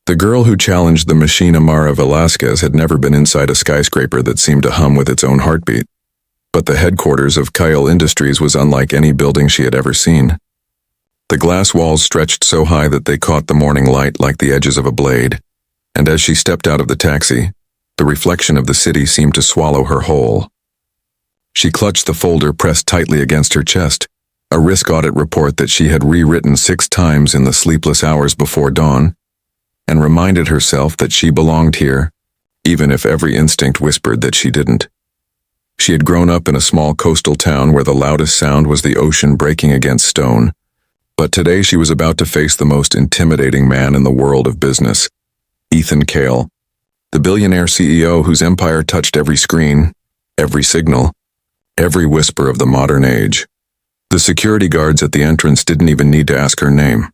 The girl who challenged the machine, Amara Velasquez, had never been inside a skyscraper that seemed to hum with its own heartbeat. But the headquarters of Kyle Industries was unlike any building she had ever seen. The glass walls stretched so high that they caught the morning light like the edges of a blade, and as she stepped out of the taxi, the reflection of the city seemed to swallow her whole. She clutched the folder pressed tightly against her chest, a risk audit report that she had rewritten 6 times in the sleepless hours before dawn, and reminded herself that she belonged here, even if every instinct whispered that she didn't. She had grown up in a small coastal town where the loudest sound was the ocean breaking against stone, but today she was about to face the most intimidating man in the world of business, Ethan Cale, the billionaire CEO whose empire touched every screen, every signal, every whisper of the modern age. The security guards at the entrance didn't even need to ask her name.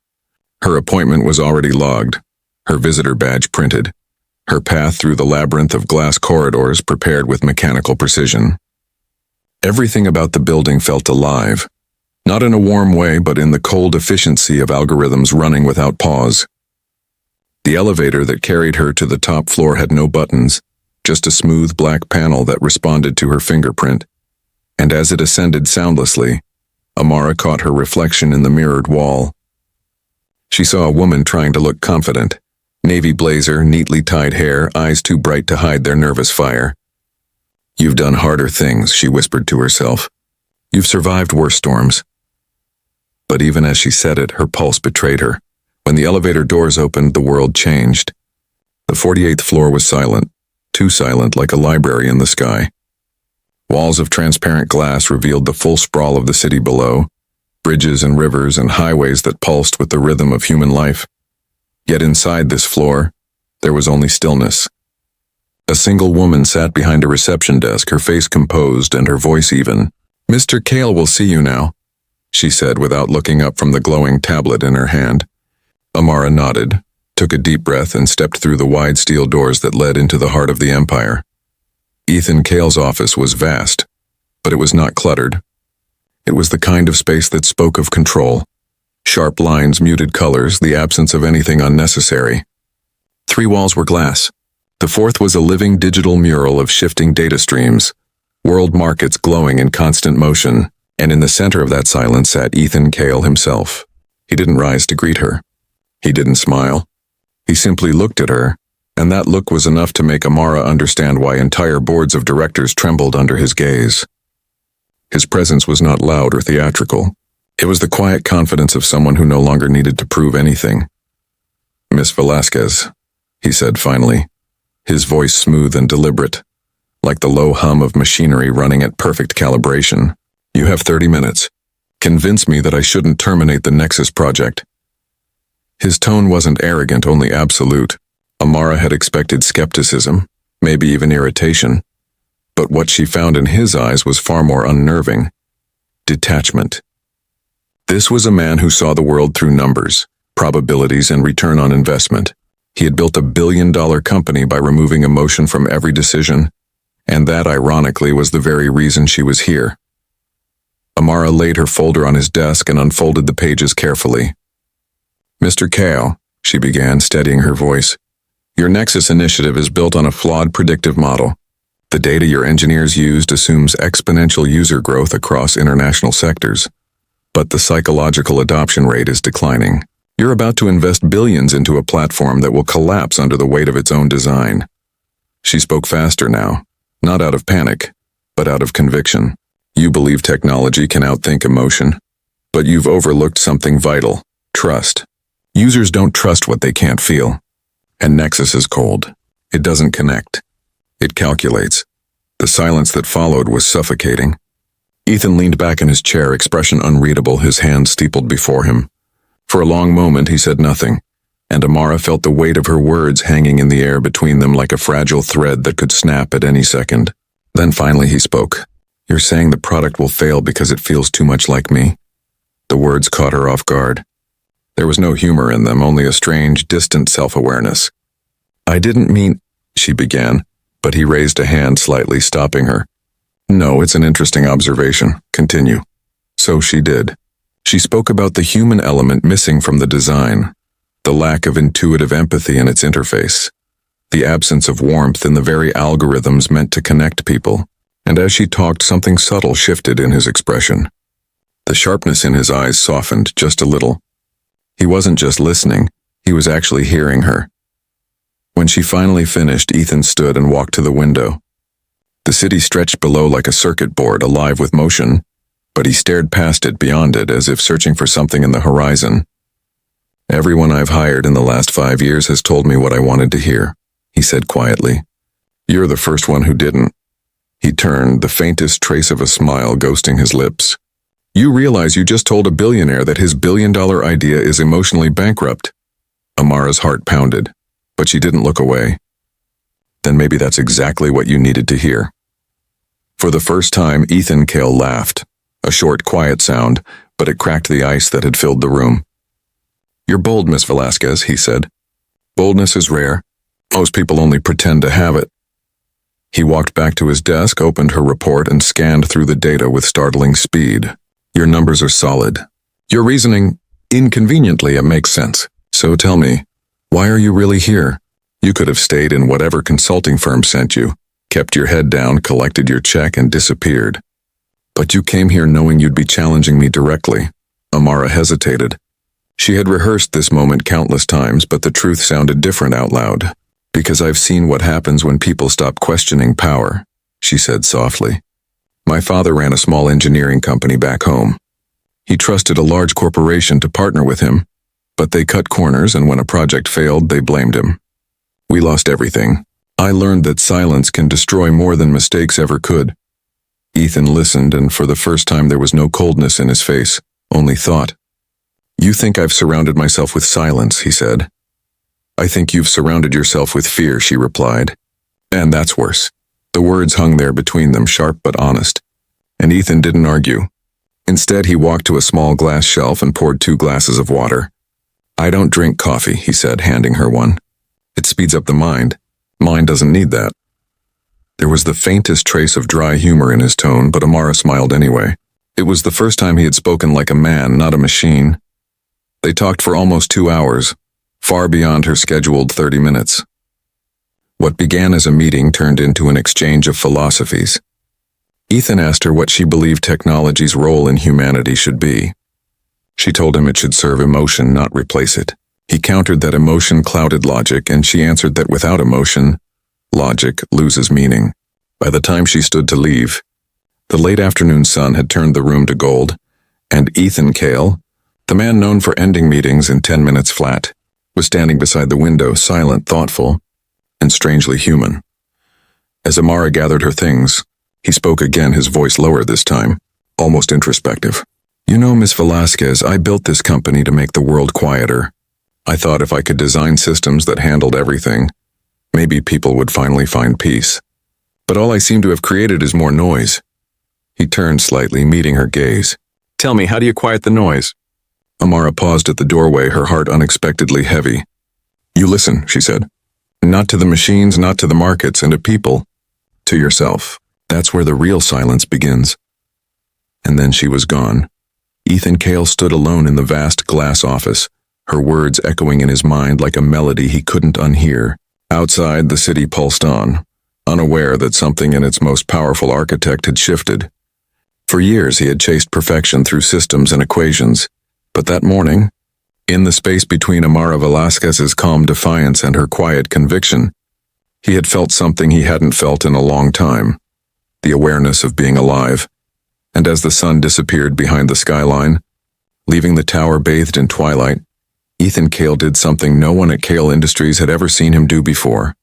Her appointment was already logged, her visitor badge printed, her path through the labyrinth of glass corridors prepared with mechanical precision. Everything about the building felt alive, not in a warm way but in the cold efficiency of algorithms running without pause. The elevator that carried her to the top floor had no buttons, just a smooth black panel that responded to her fingerprint, and as it ascended soundlessly, Amara caught her reflection in the mirrored wall. She saw a woman trying to look confident. Navy blazer, neatly tied hair, eyes too bright to hide their nervous fire. "You've done harder things," she whispered to herself. "You've survived worse storms." But even as she said it, her pulse betrayed her. When the elevator doors opened, the world changed. The 48th floor was silent, too silent, like a library in the sky. Walls of transparent glass revealed the full sprawl of the city below, bridges and rivers and highways that pulsed with the rhythm of human life. Yet inside this floor, there was only stillness. A single woman sat behind a reception desk, her face composed and her voice even. "Mr. Cale will see you now," she said without looking up from the glowing tablet in her hand. Amara nodded, took a deep breath and stepped through the wide steel doors that led into the heart of the empire. Ethan Cale's office was vast, but it was not cluttered. It was the kind of space that spoke of control. Sharp lines, muted colors, the absence of anything unnecessary. 3 walls were glass. The 4th was a living digital mural of shifting data streams, world markets glowing in constant motion, and in the center of that silence sat Ethan Cale himself. He didn't rise to greet her. He didn't smile. He simply looked at her, and that look was enough to make Amara understand why entire boards of directors trembled under his gaze. His presence was not loud or theatrical. It was the quiet confidence of someone who no longer needed to prove anything. "Miss Velasquez," he said finally, his voice smooth and deliberate, like the low hum of machinery running at perfect calibration. "You have 30 minutes. Convince me that I shouldn't terminate the Nexus project." His tone wasn't arrogant, only absolute. Amara had expected skepticism, maybe even irritation. But what she found in his eyes was far more unnerving. Detachment. This was a man who saw the world through numbers, probabilities, and return on investment. He had built a billion-dollar company by removing emotion from every decision, and that, ironically, was the very reason she was here. Amara laid her folder on his desk and unfolded the pages carefully. "Mr. Cale," she began, steadying her voice, "your Nexus initiative is built on a flawed predictive model. The data your engineers used assumes exponential user growth across international sectors. But the psychological adoption rate is declining. You're about to invest billions into a platform that will collapse under the weight of its own design." She spoke faster now, not out of panic, but out of conviction. "You believe technology can outthink emotion, but you've overlooked something vital: trust. Users don't trust what they can't feel. And Nexus is cold. It doesn't connect. It calculates." The silence that followed was suffocating. Ethan leaned back in his chair, expression unreadable, his hands steepled before him. For a long moment he said nothing, and Amara felt the weight of her words hanging in the air between them like a fragile thread that could snap at any second. Then finally he spoke. "You're saying the product will fail because it feels too much like me?" The words caught her off guard. There was no humor in them, only a strange, distant self-awareness. "I didn't mean," she began, but he raised a hand, slightly stopping her. "No, it's an interesting observation. Continue." So she did. She spoke about the human element missing from the design. the lack of intuitive empathy in its interface, the absence of warmth in the very algorithms meant to connect people, and as she talked, something subtle shifted in his expression. The sharpness in his eyes softened just a little. He wasn't just listening, he was actually hearing her. When she finally finished, Ethan stood and walked to the window. The city stretched below like a circuit board, alive with motion, but he stared past it, beyond it, as if searching for something in the horizon. "Everyone I've hired in the last 5 years has told me what I wanted to hear," he said quietly. "You're the first one who didn't." He turned, the faintest trace of a smile ghosting his lips. "You realize you just told a billionaire that his billion-dollar idea is emotionally bankrupt?" Amara's heart pounded, but she didn't look away. "Then maybe that's exactly what you needed to hear." For the first time, Ethan Cale laughed, a short, quiet sound, but it cracked the ice that had filled the room. "You're bold, Miss Velasquez," he said. "Boldness is rare. Most people only pretend to have it." He walked back to his desk, opened her report, and scanned through the data with startling speed. "Your numbers are solid. Your reasoning, inconveniently, it makes sense. So tell me, why are you really here? You could have stayed in whatever consulting firm sent you, kept your head down, collected your check, and disappeared. But you came here knowing you'd be challenging me directly." Amara hesitated. She had rehearsed this moment countless times, but the truth sounded different out loud. "Because I've seen what happens when people stop questioning power," she said softly. "My father ran a small engineering company back home. He trusted a large corporation to partner with him, but they cut corners, and when a project failed, they blamed him. We lost everything. I learned that silence can destroy more than mistakes ever could." Ethan listened, and for the first time there was no coldness in his face, only thought. "You think I've surrounded myself with silence," he said. "I think you've surrounded yourself with fear," she replied. "And that's worse." The words hung there between them, sharp but honest. And Ethan didn't argue. Instead, he walked to a small glass shelf and poured 2 glasses of water. "I don't drink coffee," he said, handing her one. "It speeds up the mind. Mine doesn't need that." There was the faintest trace of dry humor in his tone, but Amara smiled anyway. It was the first time he had spoken like a man, not a machine. They talked for almost 2 hours, far beyond her scheduled 30 minutes. What began as a meeting turned into an exchange of philosophies. Ethan asked her what she believed technology's role in humanity should be. She told him it should serve emotion, not replace it. He countered that emotion clouded logic, and she answered that without emotion, logic loses meaning. By the time she stood to leave, the late afternoon sun had turned the room to gold, and Ethan Cale, the man known for ending meetings in 10 minutes flat, was standing beside the window, silent, thoughtful, and strangely human. As Amara gathered her things, he spoke again, his voice lower this time, almost introspective. "You know, Miss Velasquez, I built this company to make the world quieter. I thought if I could design systems that handled everything, maybe people would finally find peace. But all I seem to have created is more noise." He turned slightly, meeting her gaze. "Tell me, how do you quiet the noise?" Amara paused at the doorway, her heart unexpectedly heavy. "You listen," she said. "Not to the machines, not to the markets, and to people. To yourself. That's where the real silence begins." And then she was gone. Ethan Cale stood alone in the vast glass office, her words echoing in his mind like a melody he couldn't unhear. Outside, the city pulsed on, unaware that something in its most powerful architect had shifted. For years he had chased perfection through systems and equations, but that morning, in the space between Amara Velasquez's calm defiance and her quiet conviction, he had felt something he hadn't felt in a long time, the awareness of being alive. And as the sun disappeared behind the skyline, leaving the tower bathed in twilight, Ethan Cale did something no one at Cale Industries had ever seen him do before.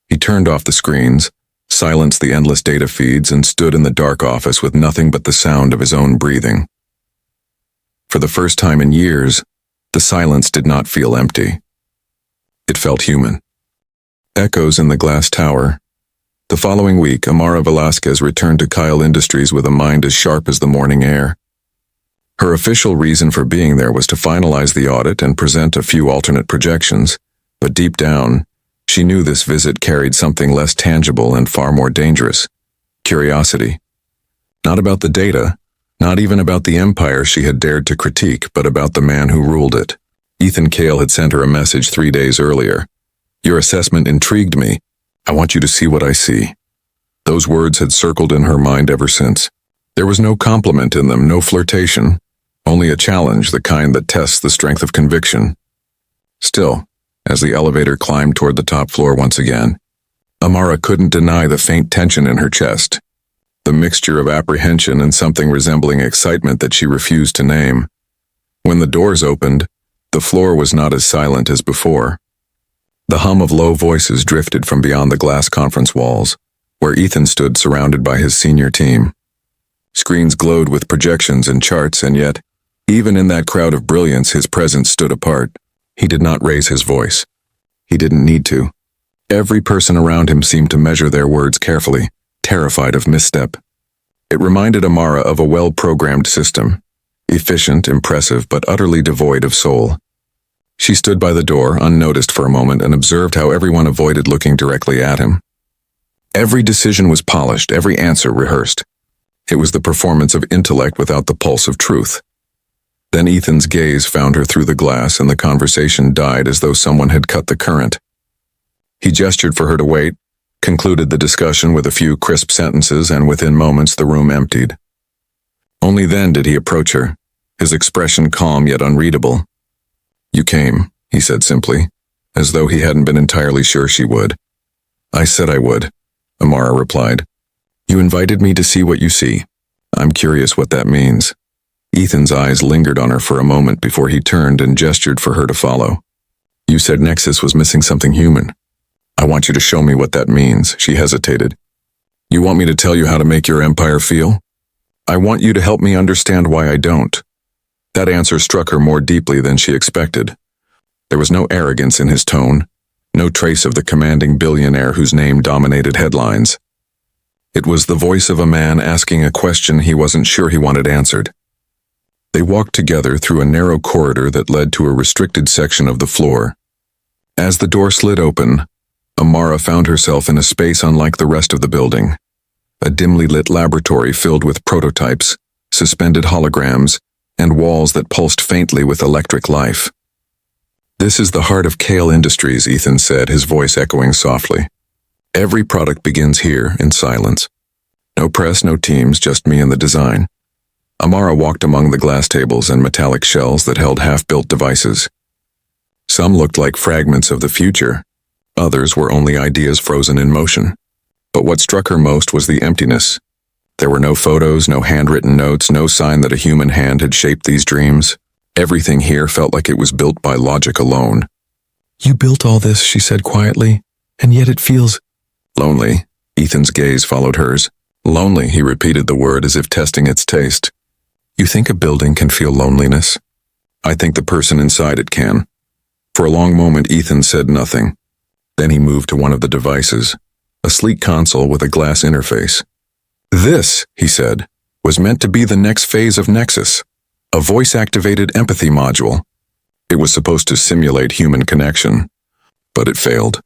He turned off the screens, silenced the endless data feeds, and stood in the dark office with nothing but the sound of his own breathing. For the first time in years, the silence did not feel empty. It felt human. Echoes in the glass tower. The following week, Amara Velasquez returned to Kyle Industries with a mind as sharp as the morning air. Her official reason for being there was to finalize the audit and present a few alternate projections, but deep down, she knew this visit carried something less tangible and far more dangerous: curiosity. Not about the data, not even about the empire she had dared to critique, but about the man who ruled it. Ethan Cale had sent her a message 3 days earlier. Your assessment intrigued me. I want you to see what I see. Those words had circled in her mind ever since. There was no compliment in them, no flirtation, only a challenge, the kind that tests the strength of conviction. Still, as the elevator climbed toward the top floor once again, Amara couldn't deny the faint tension in her chest, the mixture of apprehension and something resembling excitement that she refused to name. When the doors opened, the floor was not as silent as before. The hum of low voices drifted from beyond the glass conference walls, where Ethan stood surrounded by his senior team. Screens glowed with projections and charts, and yet, even in that crowd of brilliance, his presence stood apart. He did not raise his voice. He didn't need to. Every person around him seemed to measure their words carefully, terrified of misstep. It reminded Amara of a well-programmed system, efficient, impressive, but utterly devoid of soul. She stood by the door, unnoticed for a moment, and observed how everyone avoided looking directly at him. Every decision was polished, every answer rehearsed. It was the performance of intellect without the pulse of truth. Then Ethan's gaze found her through the glass, and the conversation died as though someone had cut the current. He gestured for her to wait, concluded the discussion with a few crisp sentences, and within moments the room emptied. Only then did he approach her, his expression calm yet unreadable. You came, he said simply, as though he hadn't been entirely sure she would. I said I would, Amara replied. You invited me to see what you see. I'm curious what that means. Ethan's eyes lingered on her for a moment before he turned and gestured for her to follow. You said Nexus was missing something human. I want you to show me what that means, she hesitated. You want me to tell you how to make your empire feel? I want you to help me understand why I don't. That answer struck her more deeply than she expected. There was no arrogance in his tone, no trace of the commanding billionaire whose name dominated headlines. It was the voice of a man asking a question he wasn't sure he wanted answered. They walked together through a narrow corridor that led to a restricted section of the floor. As the door slid open, Amara found herself in a space unlike the rest of the building. A dimly lit laboratory filled with prototypes, suspended holograms, and walls that pulsed faintly with electric life. This is the heart of Cale Industries, Ethan said, his voice echoing softly. Every product begins here, in silence. No press, no teams, just me and the design. Amara walked among the glass tables and metallic shells that held half-built devices. Some looked like fragments of the future. Others were only ideas frozen in motion. But what struck her most was the emptiness. There were no photos, no handwritten notes, no sign that a human hand had shaped these dreams. Everything here felt like it was built by logic alone. You built all this, she said quietly, and yet it feels lonely. Ethan's gaze followed hers. Lonely, he repeated the word as if testing its taste. You think a building can feel loneliness? I think the person inside it can. For a long moment, Ethan said nothing. Then he moved to one of the devices, a sleek console with a glass interface. This, he said, was meant to be the next phase of Nexus, a voice-activated empathy module. It was supposed to simulate human connection, but it failed.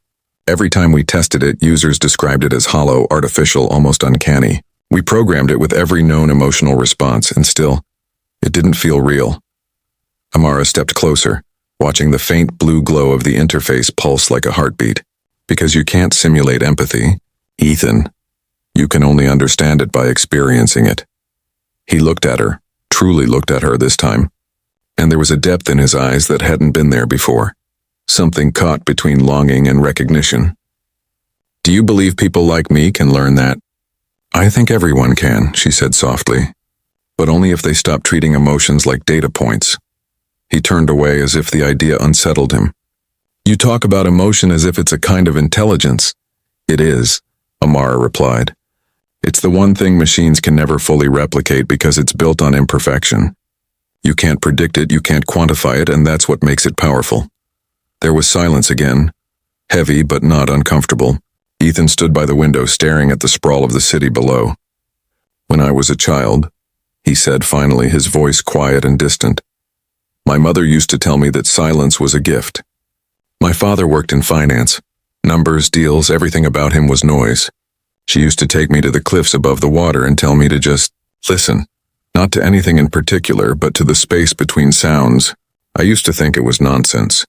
Every time we tested it, users described it as hollow, artificial, almost uncanny. We programmed it with every known emotional response, and still, it didn't feel real. Amara stepped closer, watching the faint blue glow of the interface pulse like a heartbeat. Because you can't simulate empathy, Ethan. You can only understand it by experiencing it. He looked at her, truly looked at her this time, and there was a depth in his eyes that hadn't been there before. Something caught between longing and recognition. Do you believe people like me can learn that? I think everyone can, she said softly, but only if they stop treating emotions like data points. He turned away as if the idea unsettled him. You talk about emotion as if it's a kind of intelligence. It is, Amara replied. It's the one thing machines can never fully replicate because it's built on imperfection. You can't predict it, you can't quantify it, and that's what makes it powerful. There was silence again, heavy but not uncomfortable. Ethan stood by the window staring at the sprawl of the city below. When I was a child, he said finally, his voice quiet and distant, my mother used to tell me that silence was a gift. My father worked in finance. Numbers, deals, everything about him was noise. She used to take me to the cliffs above the water and tell me to just listen, not to anything in particular, but to the space between sounds. I used to think it was nonsense.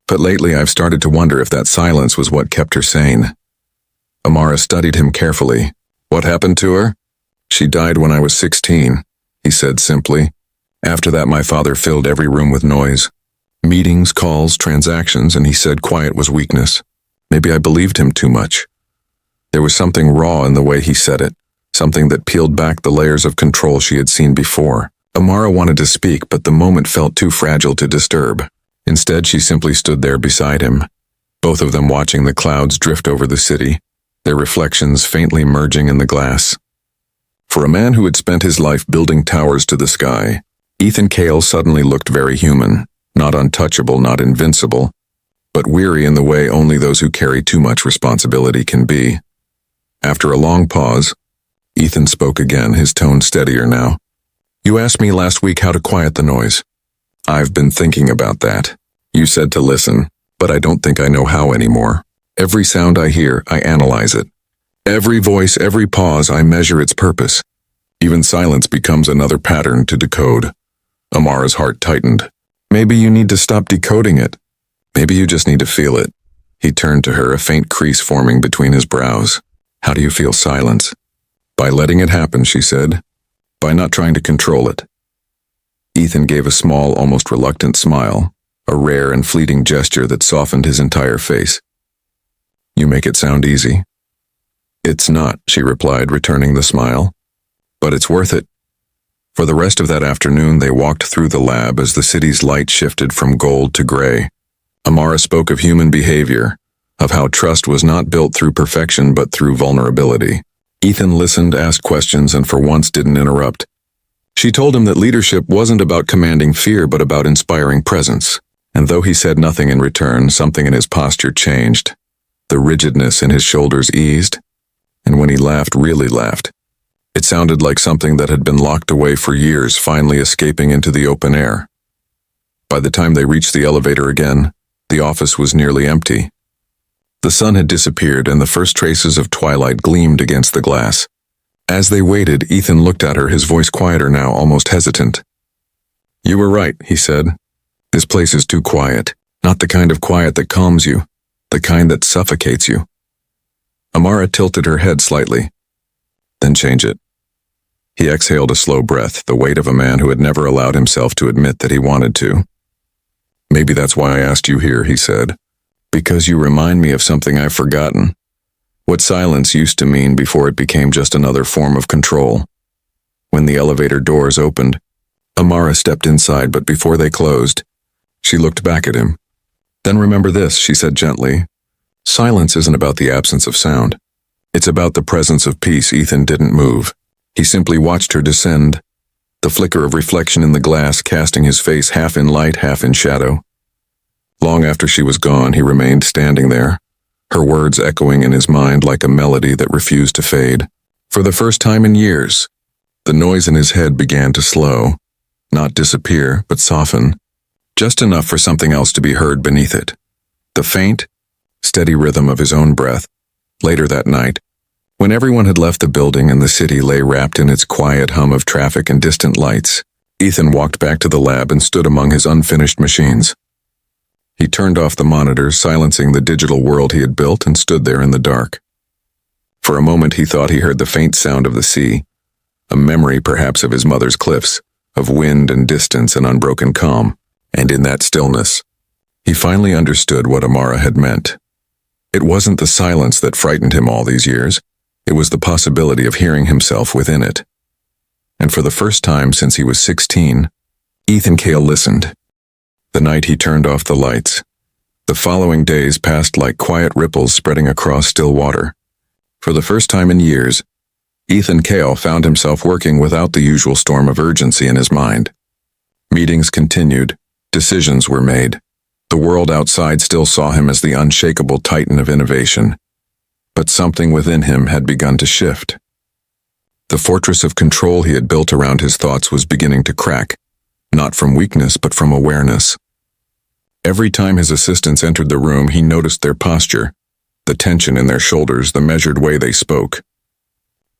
But lately I've started to wonder if that silence was what kept her sane. Amara studied him carefully. What happened to her? She died when I was 16, he said simply. After that my father filled every room with noise. Meetings, calls, transactions, and he said quiet was weakness. Maybe I believed him too much. There was something raw in the way he said it, something that peeled back the layers of control she had seen before. Amara wanted to speak, but the moment felt too fragile to disturb. Instead, she simply stood there beside him, both of them watching the clouds drift over the city, their reflections faintly merging in the glass. For a man who had spent his life building towers to the sky, Ethan Cale suddenly looked very human, not untouchable, not invincible, but weary in the way only those who carry too much responsibility can be. After a long pause, Ethan spoke again, his tone steadier now. You asked me last week how to quiet the noise. I've been thinking about that. You said to listen, but I don't think I know how anymore. Every sound I hear, I analyze it. Every voice, every pause, I measure its purpose. Even silence becomes another pattern to decode. Amara's heart tightened. Maybe you need to stop decoding it. Maybe you just need to feel it. He turned to her, a faint crease forming between his brows. How do you feel silence? By letting it happen, she said. By not trying to control it. Ethan gave a small, almost reluctant smile, a rare and fleeting gesture that softened his entire face. You make it sound easy. It's not, she replied, returning the smile. But it's worth it. For the rest of that afternoon, they walked through the lab as the city's light shifted from gold to gray. Amara spoke of human behavior, of how trust was not built through perfection but through vulnerability. Ethan listened, asked questions, and for once didn't interrupt. She told him that leadership wasn't about commanding fear but about inspiring presence. And though he said nothing in return, something in his posture changed. The rigidness in his shoulders eased, and when he laughed, really laughed, it sounded like something that had been locked away for years finally escaping into the open air. By the time they reached the elevator again, the office was nearly empty. The sun had disappeared and the first traces of twilight gleamed against the glass. As they waited, Ethan looked at her, his voice quieter now, almost hesitant. You were right, he said. This place is too quiet. Not the kind of quiet that calms you, the kind that suffocates you. Amara tilted her head slightly. Then change it. He exhaled a slow breath, the weight of a man who had never allowed himself to admit that he wanted to. Maybe that's why I asked you here, he said. Because you remind me of something I've forgotten. What silence used to mean before it became just another form of control. When the elevator doors opened, Amara stepped inside, but before they closed, she looked back at him. Then remember this, she said gently. Silence isn't about the absence of sound. It's about the presence of peace. Ethan didn't move. He simply watched her descend, the flicker of reflection in the glass casting his face half in light, half in shadow. Long after she was gone, he remained standing there, her words echoing in his mind like a melody that refused to fade. For the first time in years, the noise in his head began to slow, not disappear, but soften, just enough for something else to be heard beneath it. The faint, steady rhythm of his own breath. Later that night, when everyone had left the building and the city lay wrapped in its quiet hum of traffic and distant lights, Ethan walked back to the lab and stood among his unfinished machines. He turned off the monitors, silencing the digital world he had built, and stood there in the dark. For a moment he thought he heard the faint sound of the sea, a memory perhaps of his mother's cliffs, of wind and distance and unbroken calm, and in that stillness, he finally understood what Amara had meant. It wasn't the silence that frightened him all these years, it was the possibility of hearing himself within it. And for the first time since he was 16, Ethan Cale listened. The night he turned off the lights. The following days passed like quiet ripples spreading across still water. For the first time in years, Ethan Cale found himself working without the usual storm of urgency in his mind. Meetings continued, decisions were made. The world outside still saw him as the unshakable titan of innovation. But something within him had begun to shift. The fortress of control he had built around his thoughts was beginning to crack, not from weakness but from awareness. Every time his assistants entered the room, he noticed their posture, the tension in their shoulders, the measured way they spoke.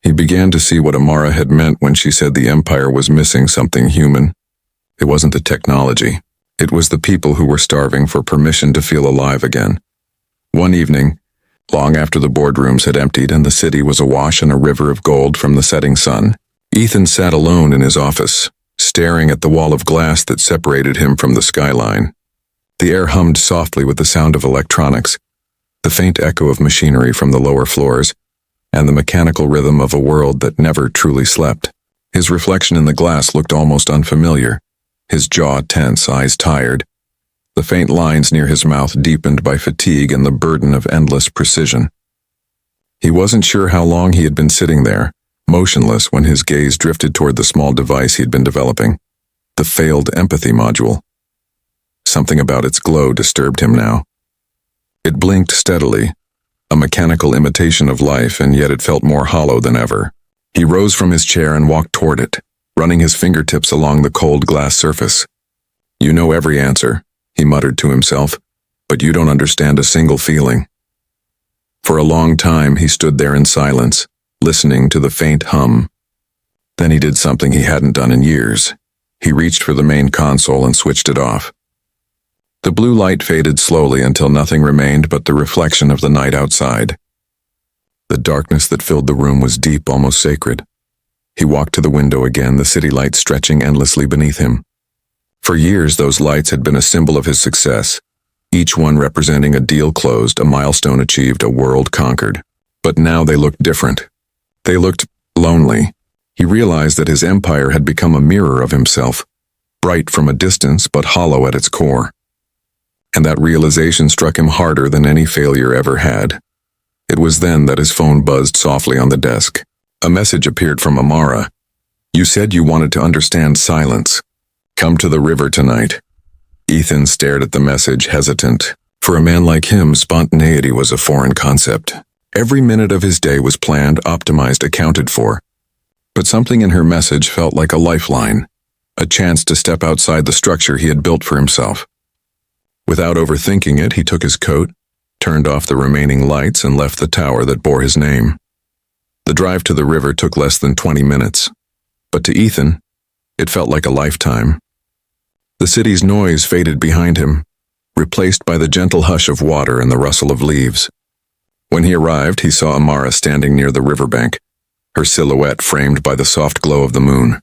He began to see what Amara had meant when she said the Empire was missing something human. It wasn't the technology. It was the people who were starving for permission to feel alive again. One evening, long after the boardrooms had emptied and the city was awash in a river of gold from the setting sun, Ethan sat alone in his office, staring at the wall of glass that separated him from the skyline. The air hummed softly with the sound of electronics, the faint echo of machinery from the lower floors, and the mechanical rhythm of a world that never truly slept. His reflection in the glass looked almost unfamiliar, his jaw tense, eyes tired, the faint lines near his mouth deepened by fatigue and the burden of endless precision. He wasn't sure how long he had been sitting there, motionless, when his gaze drifted toward the small device he had been developing, the failed empathy module. Something about its glow disturbed him now. It blinked steadily, a mechanical imitation of life, and yet it felt more hollow than ever. He rose from his chair and walked toward it, running his fingertips along the cold glass surface. "You know every answer," he muttered to himself, "but you don't understand a single feeling." For a long time he stood there in silence, listening to the faint hum. Then he did something he hadn't done in years. He reached for the main console and switched it off. The blue light faded slowly until nothing remained but the reflection of the night outside. The darkness that filled the room was deep, almost sacred. He walked to the window again, the city lights stretching endlessly beneath him. For years, those lights had been a symbol of his success, each one representing a deal closed, a milestone achieved, a world conquered. But now they looked different. They looked lonely. He realized that his empire had become a mirror of himself, bright from a distance but hollow at its core. And that realization struck him harder than any failure ever had. It was then that his phone buzzed softly on the desk. A message appeared from Amara. "You said you wanted to understand silence. Come to the river tonight." Ethan stared at the message, hesitant. For a man like him, spontaneity was a foreign concept. Every minute of his day was planned, optimized, accounted for. But something in her message felt like a lifeline, a chance to step outside the structure he had built for himself. Without overthinking it, he took his coat, turned off the remaining lights, and left the tower that bore his name. The drive to the river took less than 20 minutes, but to Ethan, it felt like a lifetime. The city's noise faded behind him, replaced by the gentle hush of water and the rustle of leaves. When he arrived, he saw Amara standing near the riverbank, her silhouette framed by the soft glow of the moon.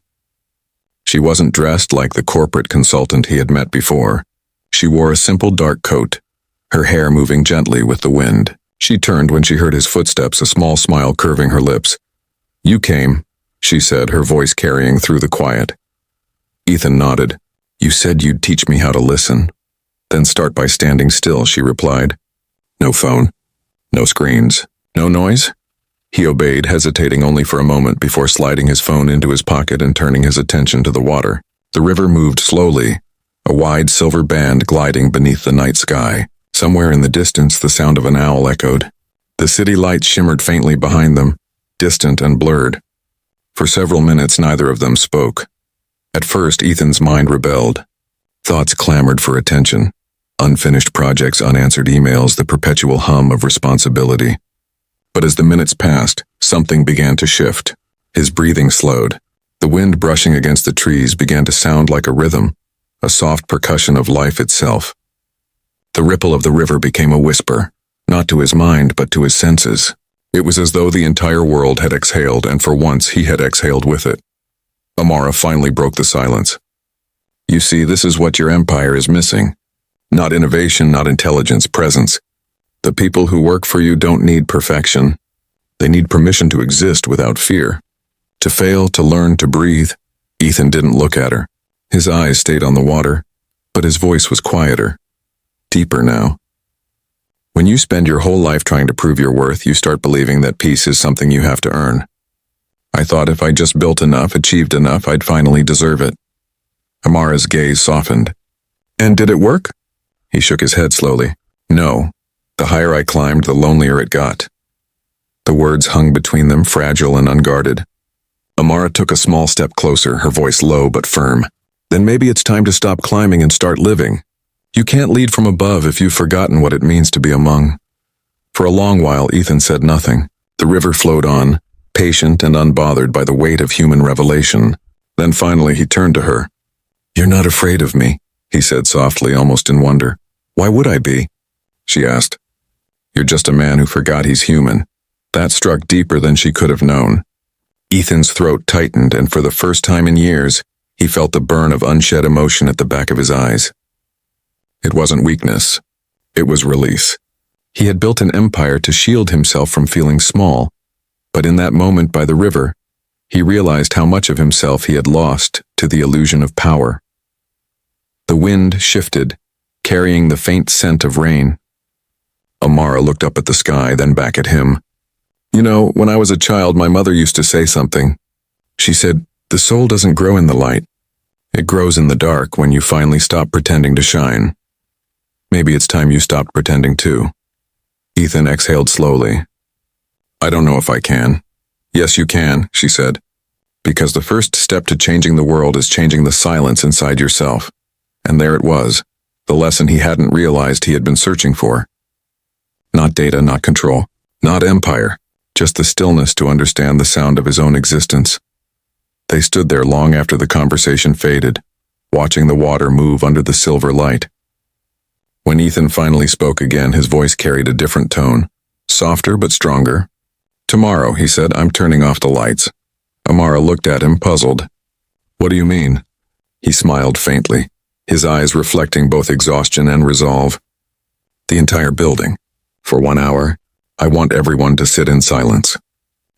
She wasn't dressed like the corporate consultant he had met before. She wore a simple dark coat, her hair moving gently with the wind. She turned when she heard his footsteps, a small smile curving her lips. "You came," she said, her voice carrying through the quiet. Ethan nodded. "You said you'd teach me how to listen. Then start by standing still," she replied. "No phone, no screens, no noise?" He obeyed, hesitating only for a moment before sliding his phone into his pocket and turning his attention to the water. The river moved slowly, a wide silver band gliding beneath the night sky. Somewhere in the distance, the sound of an owl echoed. The city lights shimmered faintly behind them, distant and blurred. For several minutes, neither of them spoke. At first, Ethan's mind rebelled. Thoughts clamored for attention. Unfinished projects, unanswered emails, the perpetual hum of responsibility. But as the minutes passed, something began to shift. His breathing slowed. The wind brushing against the trees began to sound like a rhythm, a soft percussion of life itself. The ripple of the river became a whisper, not to his mind but to his senses. It was as though the entire world had exhaled, and for once he had exhaled with it. Amara finally broke the silence. "You see, this is what your empire is missing. Not innovation, not intelligence, presence. The people who work for you don't need perfection. They need permission to exist without fear. To fail, to learn, to breathe." Ethan didn't look at her. His eyes stayed on the water, but his voice was quieter, deeper now. "When you spend your whole life trying to prove your worth, you start believing that peace is something you have to earn. I thought if I just built enough, achieved enough, I'd finally deserve it." Amara's gaze softened. "And did it work?" He shook his head slowly. "No. The higher I climbed, the lonelier it got." The words hung between them, fragile and unguarded. Amara took a small step closer, her voice low but firm. "Then maybe it's time to stop climbing and start living. You can't lead from above if you've forgotten what it means to be among." For a long while, Ethan said nothing. The river flowed on, patient and unbothered by the weight of human revelation. Then finally he turned to her. "You're not afraid of me?" he said softly, almost in wonder. Why would I be? She asked. You're just a man who forgot he's human. That struck deeper than she could have known. Ethan's throat tightened, and for the first time in years, he felt the burn of unshed emotion at the back of his eyes. It wasn't weakness. It was release. He had built an empire to shield himself from feeling small, but in that moment by the river, he realized how much of himself he had lost to the illusion of power. The wind shifted, carrying the faint scent of rain. Amara looked up at the sky, then back at him. You know, when I was a child, my mother used to say something. She said, the soul doesn't grow in the light. It grows in the dark when you finally stop pretending to shine. Maybe it's time you stopped pretending too. Ethan exhaled slowly. I don't know if I can. Yes, you can, she said. Because the first step to changing the world is changing the silence inside yourself. And there it was, the lesson he hadn't realized he had been searching for. Not data, not control, not empire, just the stillness to understand the sound of his own existence. They stood there long after the conversation faded, watching the water move under the silver light. When Ethan finally spoke again, his voice carried a different tone, softer but stronger. Tomorrow, he said, I'm turning off the lights. Amara looked at him, puzzled. What do you mean? He smiled faintly, his eyes reflecting both exhaustion and resolve. The entire building. For 1 hour, I want everyone to sit in silence.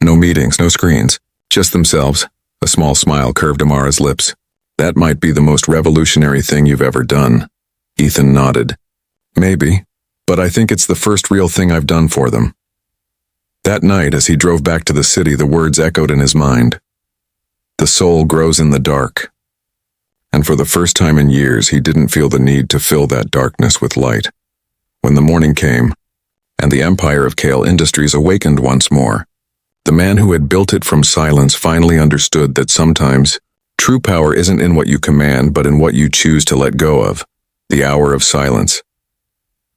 No meetings, no screens, just themselves. A small smile curved Amara's lips. That might be the most revolutionary thing you've ever done. Ethan nodded. Maybe, but I think it's the first real thing I've done for them. That night, as he drove back to the city, the words echoed in his mind. The soul grows in the dark. And for the first time in years, he didn't feel the need to fill that darkness with light. When the morning came, and the empire of Kale Industries awakened once more, the man who had built it from silence finally understood that sometimes true power isn't in what you command, but in what you choose to let go of. The hour of silence.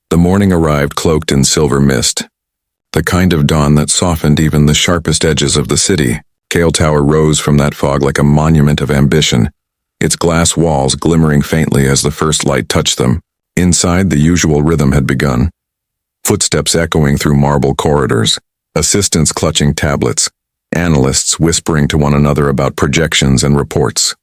The morning arrived cloaked in silver mist, the kind of dawn that softened even the sharpest edges of the city. Kale Tower rose from that fog like a monument of ambition, its glass walls glimmering faintly as the first light touched them. Inside, the usual rhythm had begun. Footsteps echoing through marble corridors, assistants clutching tablets, analysts whispering to one another about projections and reports.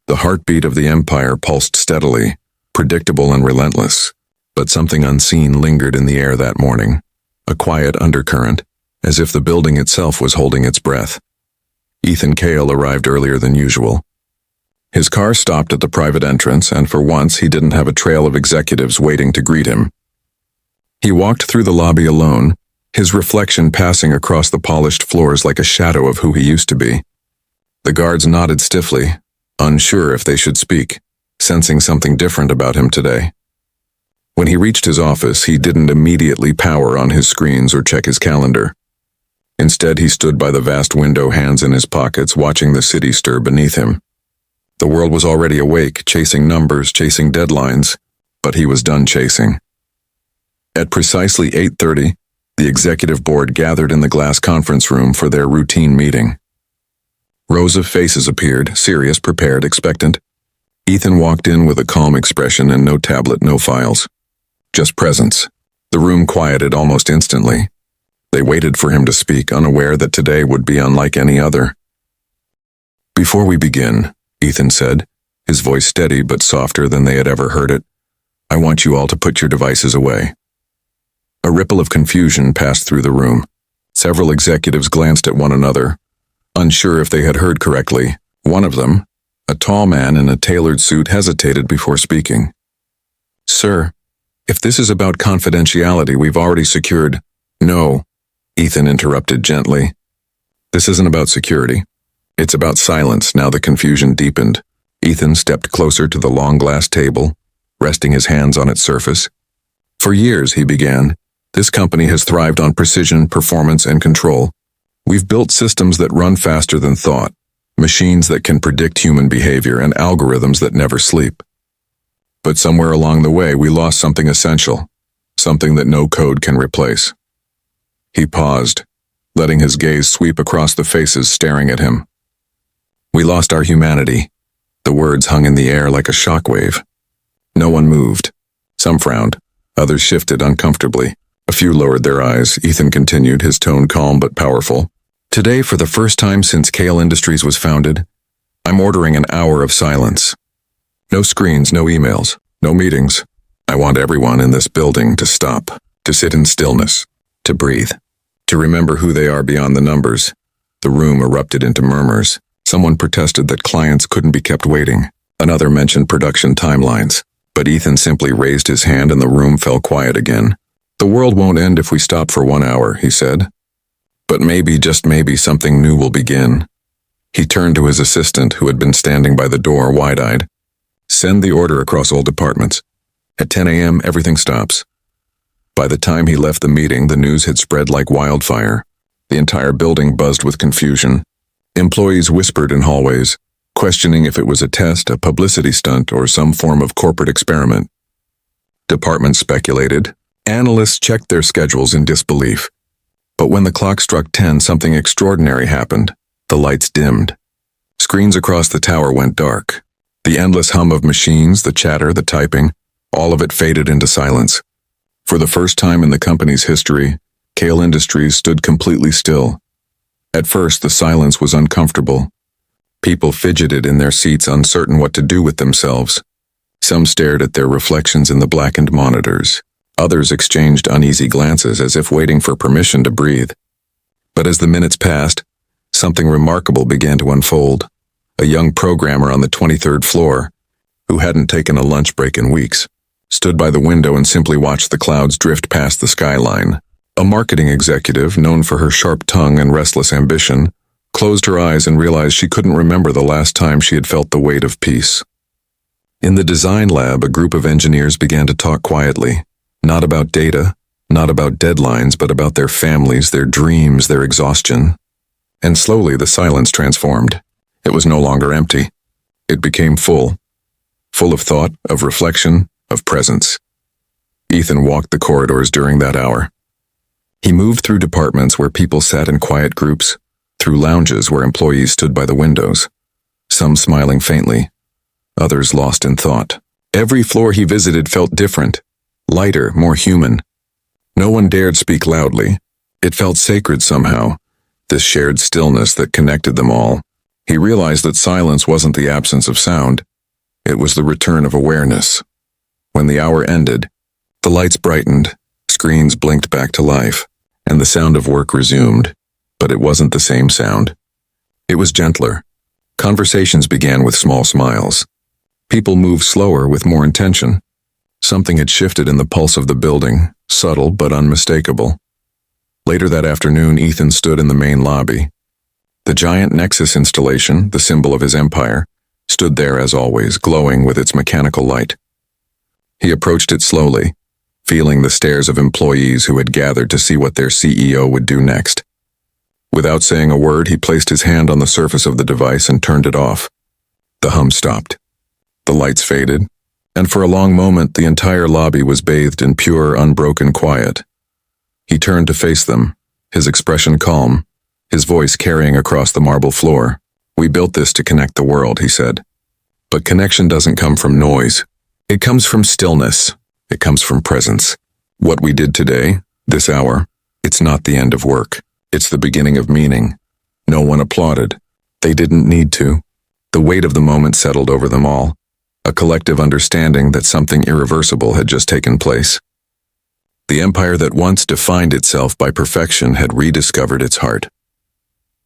The heartbeat of the empire pulsed steadily, predictable and relentless, but something unseen lingered in the air that morning, a quiet undercurrent, as if the building itself was holding its breath. Ethan Kale arrived earlier than usual. His car stopped at the private entrance, and for once he didn't have a trail of executives waiting to greet him. He walked through the lobby alone, his reflection passing across the polished floors like a shadow of who he used to be. The guards nodded stiffly, unsure if they should speak, sensing something different about him today. When he reached his office, he didn't immediately power on his screens or check his calendar. Instead, he stood by the vast window, hands in his pockets, watching the city stir beneath him. The world was already awake, chasing numbers, chasing deadlines, but he was done chasing. At precisely 8:30, the executive board gathered in the glass conference room for their routine meeting. Rows of faces appeared, serious, prepared, expectant. Ethan walked in with a calm expression and no tablet, no files. Just presence. The room quieted almost instantly. They waited for him to speak, unaware that today would be unlike any other. Before we begin, Ethan said, his voice steady but softer than they had ever heard it, I want you all to put your devices away. A ripple of confusion passed through the room. Several executives glanced at one another, unsure if they had heard correctly. One of them, a tall man in a tailored suit, hesitated before speaking. Sir, if this is about confidentiality, we've already secured. No, Ethan interrupted gently. This isn't about security. It's about silence. Now the confusion deepened. Ethan stepped closer to the long glass table, resting his hands on its surface. For years, he began, this company has thrived on precision, performance, and control. We've built systems that run faster than thought, machines that can predict human behavior, and algorithms that never sleep. But somewhere along the way, we lost something essential, something that no code can replace. He paused, letting his gaze sweep across the faces staring at him. We lost our humanity. The words hung in the air like a shockwave. No one moved. Some frowned. Others shifted uncomfortably. A few lowered their eyes. Ethan continued, his tone calm but powerful. Today, for the first time since Kale Industries was founded, I'm ordering an hour of silence. No screens, no emails, no meetings. I want everyone in this building to stop, to sit in stillness, to breathe, to remember who they are beyond the numbers. The room erupted into murmurs. Someone protested that clients couldn't be kept waiting. Another mentioned production timelines. But Ethan simply raised his hand and the room fell quiet again. The world won't end if we stop for 1 hour, he said. But maybe, just maybe, something new will begin. He turned to his assistant, who had been standing by the door, wide-eyed. Send the order across all departments. At 10 a.m., everything stops. By the time he left the meeting, the news had spread like wildfire. The entire building buzzed with confusion. Employees whispered in hallways, questioning if it was a test, a publicity stunt, or some form of corporate experiment. Departments speculated. Analysts checked their schedules in disbelief. But when the clock struck 10, something extraordinary happened. The lights dimmed. Screens across the tower went dark. The endless hum of machines, the chatter, the typing, all of it faded into silence. For the first time in the company's history, Kale Industries stood completely still. At first, the silence was uncomfortable. People fidgeted in their seats, uncertain what to do with themselves. Some stared at their reflections in the blackened monitors. Others exchanged uneasy glances as if waiting for permission to breathe. But as the minutes passed, something remarkable began to unfold. A young programmer on the 23rd floor, who hadn't taken a lunch break in weeks, stood by the window and simply watched the clouds drift past the skyline. A marketing executive, known for her sharp tongue and restless ambition, closed her eyes and realized she couldn't remember the last time she had felt the weight of peace. In the design lab, a group of engineers began to talk quietly, not about data, not about deadlines, but about their families, their dreams, their exhaustion. And slowly the silence transformed. It was no longer empty. It became full of thought, of reflection, of presence. Ethan walked the corridors during that hour. He moved through departments where people sat in quiet groups, through lounges where employees stood by the windows, some smiling faintly, others lost in thought. Every floor he visited felt different, lighter, more human. No one dared speak loudly. It felt sacred somehow, this shared stillness that connected them all. He realized that silence wasn't the absence of sound. It was the return of awareness. When the hour ended, the lights brightened, screens blinked back to life, and the sound of work resumed. But it wasn't the same sound. It was gentler. Conversations began with small smiles. People moved slower with more intention. Something had shifted in the pulse of the building, subtle but unmistakable. Later that afternoon, Ethan stood in the main lobby. The giant Nexus installation, the symbol of his empire, stood there as always, glowing with its mechanical light. He approached it slowly, feeling the stares of employees who had gathered to see what their CEO would do next. Without saying a word, he placed his hand on the surface of the device and turned it off. The hum stopped. The lights faded, and for a long moment the entire lobby was bathed in pure, unbroken quiet. He turned to face them, his expression calm, his voice carrying across the marble floor. "We built this to connect the world," he said. "But connection doesn't come from noise. It comes from stillness. It comes from presence. What we did today, this hour, it's not the end of work. It's the beginning of meaning." No one applauded. They didn't need to. The weight of the moment settled over them all, a collective understanding that something irreversible had just taken place. The empire that once defined itself by perfection had rediscovered its heart.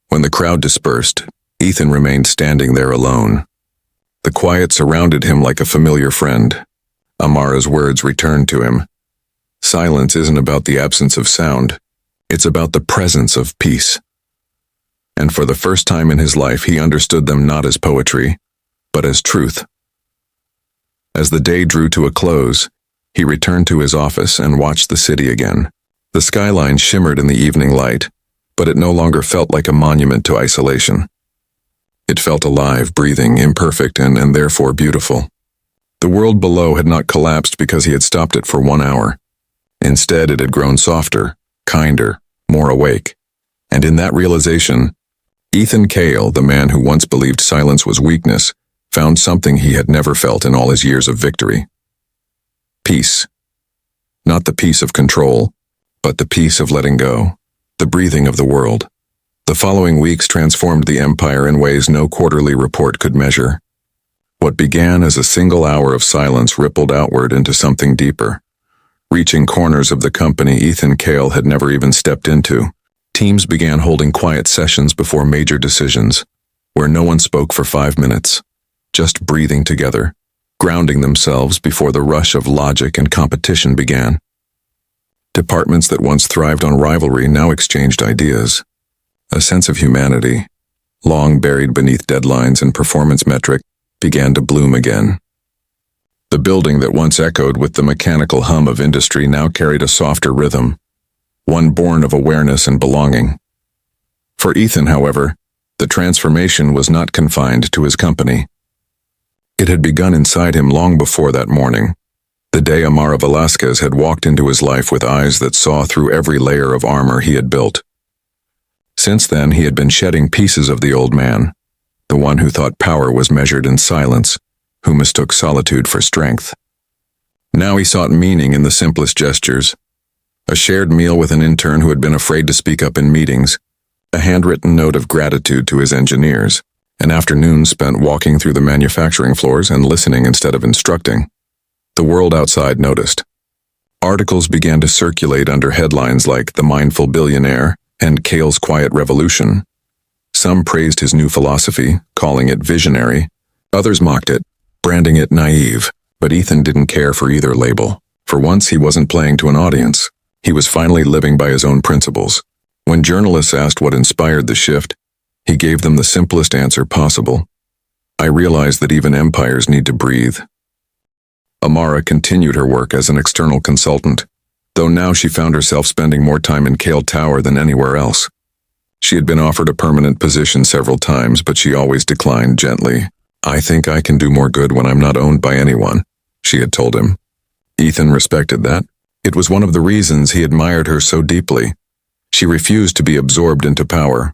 When the crowd dispersed, Ethan remained standing there alone. The quiet surrounded him like a familiar friend. Amara's words returned to him. Silence isn't about the absence of sound. It's about the presence of peace. And for the first time in his life, he understood them not as poetry, but as truth. As the day drew to a close, he returned to his office and watched the city again. The skyline shimmered in the evening light, but it no longer felt like a monument to isolation. It felt alive, breathing, imperfect, and therefore beautiful. The world below had not collapsed because he had stopped it for 1 hour. Instead, it had grown softer, kinder, more awake. And in that realization, Ethan Kale, the man who once believed silence was weakness, found something he had never felt in all his years of victory. Peace. Not the peace of control, but the peace of letting go, the breathing of the world. The following weeks transformed the empire in ways no quarterly report could measure. What began as a single hour of silence rippled outward into something deeper, reaching corners of the company Ethan Cale had never even stepped into. Teams began holding quiet sessions before major decisions, where no one spoke for 5 minutes, just breathing together, grounding themselves before the rush of logic and competition began. Departments that once thrived on rivalry now exchanged ideas. A sense of humanity, long buried beneath deadlines and performance metric, began to bloom again. The building that once echoed with the mechanical hum of industry now carried a softer rhythm, one born of awareness and belonging. For Ethan, however, the transformation was not confined to his company. It had begun inside him long before that morning, the day Amara Velasquez had walked into his life with eyes that saw through every layer of armor he had built. Since then, he had been shedding pieces of the old man, the one who thought power was measured in silence, who mistook solitude for strength. Now he sought meaning in the simplest gestures. A shared meal with an intern who had been afraid to speak up in meetings, a handwritten note of gratitude to his engineers, an afternoon spent walking through the manufacturing floors and listening instead of instructing. The world outside noticed. Articles began to circulate under headlines like The Mindful Billionaire and Cale's Quiet Revolution. Some praised his new philosophy, calling it visionary. Others mocked it, branding it naive. But Ethan didn't care for either label. For once, he wasn't playing to an audience. He was finally living by his own principles. When journalists asked what inspired the shift, he gave them the simplest answer possible. I realized that even empires need to breathe. Amara continued her work as an external consultant, though now she found herself spending more time in Cale Tower than anywhere else. She had been offered a permanent position several times, but she always declined gently. "I think I can do more good when I'm not owned by anyone," she had told him. Ethan respected that. It was one of the reasons he admired her so deeply. She refused to be absorbed into power.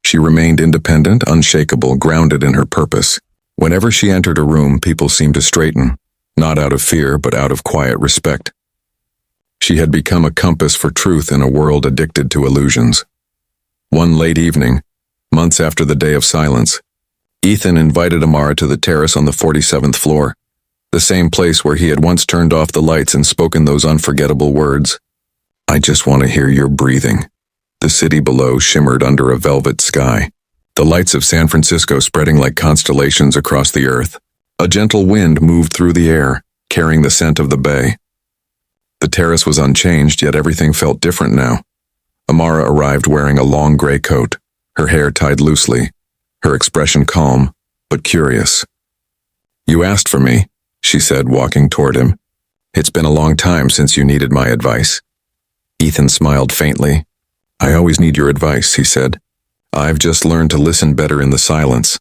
She remained independent, unshakable, grounded in her purpose. Whenever she entered a room, people seemed to straighten, not out of fear, but out of quiet respect. She had become a compass for truth in a world addicted to illusions. One late evening, months after the day of silence, Ethan invited Amara to the terrace on the 47th floor, the same place where he had once turned off the lights and spoken those unforgettable words. "I just want to hear your breathing." The city below shimmered under a velvet sky, the lights of San Francisco spreading like constellations across the earth. A gentle wind moved through the air, carrying the scent of the bay. The terrace was unchanged, yet everything felt different now. Amara arrived wearing a long gray coat, her hair tied loosely, her expression calm, but curious. "You asked for me," she said, walking toward him. "It's been a long time since you needed my advice." Ethan smiled faintly. "I always need your advice," he said. "I've just learned to listen better in the silence."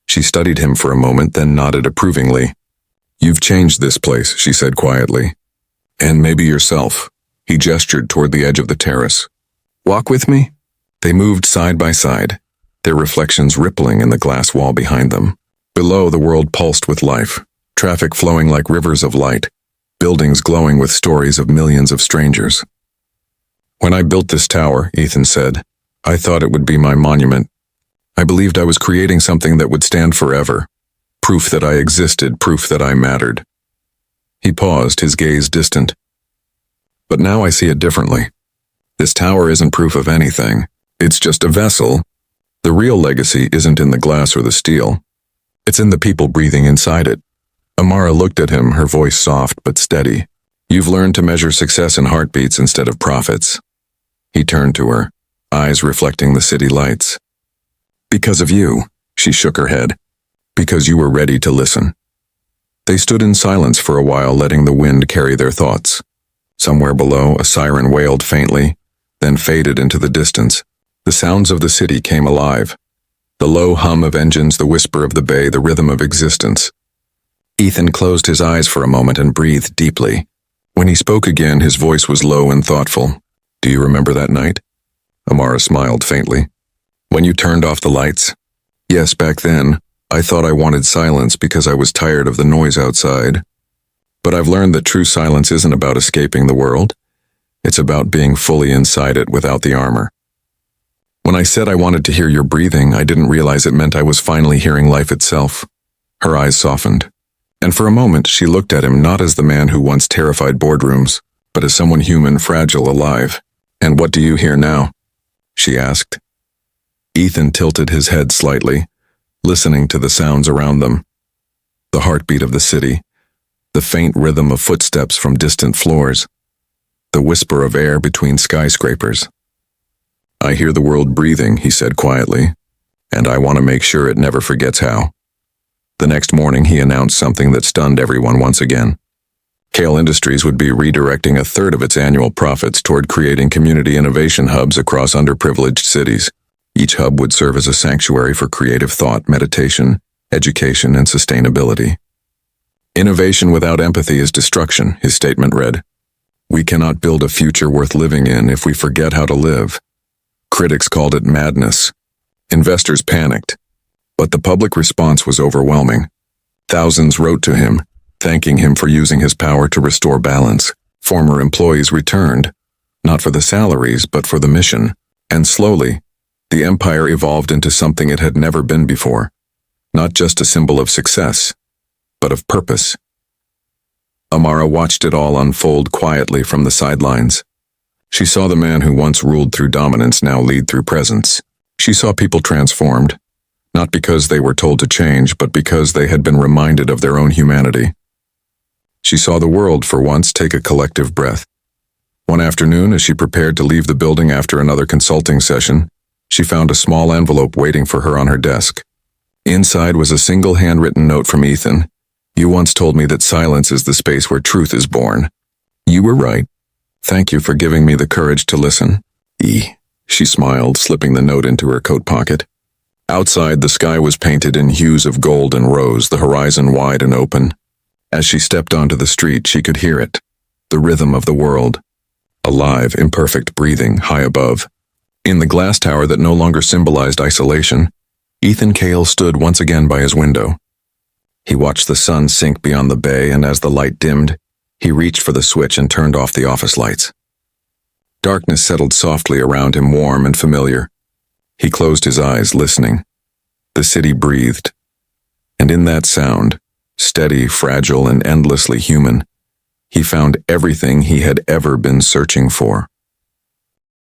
She studied him for a moment, then nodded approvingly. "You've changed this place," she said quietly. "And maybe yourself." He gestured toward the edge of the terrace. "Walk with me?" They moved side by side, their reflections rippling in the glass wall behind them. Below, the world pulsed with life, traffic flowing like rivers of light, buildings glowing with stories of millions of strangers. "When I built this tower," Ethan said, "I thought it would be my monument. I believed I was creating something that would stand forever, proof that I existed, proof that I mattered." He paused, his gaze distant. "But now I see it differently. This tower isn't proof of anything. It's just a vessel. The real legacy isn't in the glass or the steel. It's in the people breathing inside it." Amara looked at him, her voice soft but steady. "You've learned to measure success in heartbeats instead of profits." He turned to her, eyes reflecting the city lights. "Because of you," she shook her head. "Because you were ready to listen." They stood in silence for a while, letting the wind carry their thoughts. Somewhere below, a siren wailed faintly, then faded into the distance. The sounds of the city came alive. The low hum of engines, the whisper of the bay, the rhythm of existence. Ethan closed his eyes for a moment and breathed deeply. When he spoke again, his voice was low and thoughtful. "Do you remember that night?" Amara smiled faintly. "When you turned off the lights?" "Yes, back then, I thought I wanted silence because I was tired of the noise outside." But I've learned that true silence isn't about escaping the world. It's about being fully inside it without the armor. When I said I wanted to hear your breathing, I didn't realize it meant I was finally hearing life itself. Her eyes softened, and for a moment she looked at him not as the man who once terrified boardrooms, but as someone human, fragile, alive. "And what do you hear now?" she asked. Ethan tilted his head slightly, listening to the sounds around them. The heartbeat of the city, the faint rhythm of footsteps from distant floors, the whisper of air between skyscrapers. "I hear the world breathing," he said quietly, "and I want to make sure it never forgets how." The next morning he announced something that stunned everyone once again. Kale Industries would be redirecting a third of its annual profits toward creating community innovation hubs across underprivileged cities. Each hub would serve as a sanctuary for creative thought, meditation, education, and sustainability. "Innovation without empathy is destruction," his statement read. "We cannot build a future worth living in if we forget how to live." Critics called it madness. Investors panicked. But the public response was overwhelming. Thousands wrote to him, thanking him for using his power to restore balance. Former employees returned, not for the salaries, but for the mission. And slowly, the empire evolved into something it had never been before. Not just a symbol of success, but of purpose. Amara watched it all unfold quietly from the sidelines. She saw the man who once ruled through dominance now lead through presence. She saw people transformed, not because they were told to change, but because they had been reminded of their own humanity. She saw the world for once take a collective breath. One afternoon, as she prepared to leave the building after another consulting session, she found a small envelope waiting for her on her desk. Inside was a single handwritten note from Ethan. "You once told me that silence is the space where truth is born. You were right. Thank you for giving me the courage to listen. E." She smiled, slipping the note into her coat pocket. Outside, the sky was painted in hues of gold and rose, the horizon wide and open. As she stepped onto the street, she could hear it, the rhythm of the world. Alive, imperfect breathing, high above. In the glass tower that no longer symbolized isolation, Ethan Cale stood once again by his window. He watched the sun sink beyond the bay, and as the light dimmed, he reached for the switch and turned off the office lights. Darkness settled softly around him, warm and familiar. He closed his eyes, listening. The city breathed. And in that sound, steady, fragile, and endlessly human, he found everything he had ever been searching for.